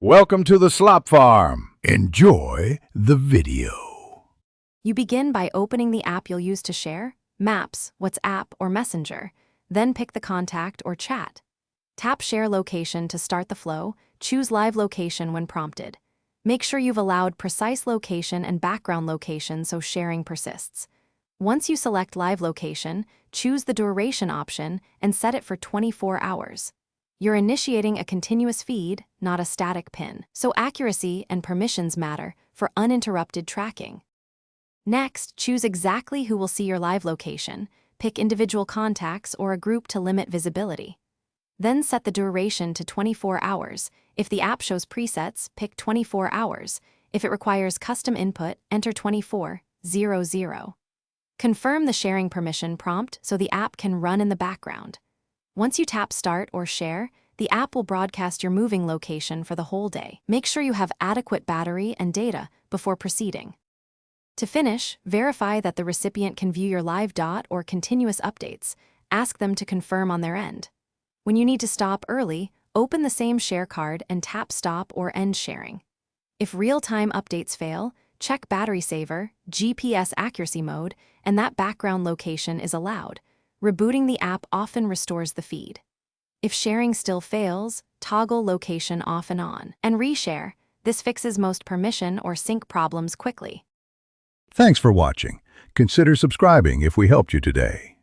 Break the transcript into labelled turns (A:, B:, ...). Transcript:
A: Welcome to the Slop Farm. Enjoy the video.
B: You begin by opening the app you'll use to share, Maps, WhatsApp, or Messenger. Then pick the contact or chat. Tap Share Location to start the flow. Choose Live Location when prompted. Make sure you've allowed precise location and background location so sharing persists. Once you select Live Location, choose the duration option and set it for 24 hours. You're initiating a continuous feed, not a static pin, so accuracy and permissions matter for uninterrupted tracking. Next, choose exactly who will see your live location. Pick individual contacts or a group to limit visibility. Then set the duration to 24 hours. If the app shows presets, pick 24 hours. If it requires custom input, enter 24:00. Confirm the sharing permission prompt so the app can run in the background. Once you tap Start or Share, the app will broadcast your moving location for the whole day. Make sure you have adequate battery and data before proceeding. To finish, verify that the recipient can view your live dot or continuous updates. Ask them to confirm on their end. When you need to stop early, open the same share card and tap Stop or End Sharing. If real-time updates fail, check Battery Saver, GPS Accuracy Mode, and that background location is allowed. Rebooting the app often restores the feed. If sharing still fails, toggle location off and on, and reshare. This fixes most permission or sync problems quickly.
A: Thanks for watching. Consider subscribing if we helped you today.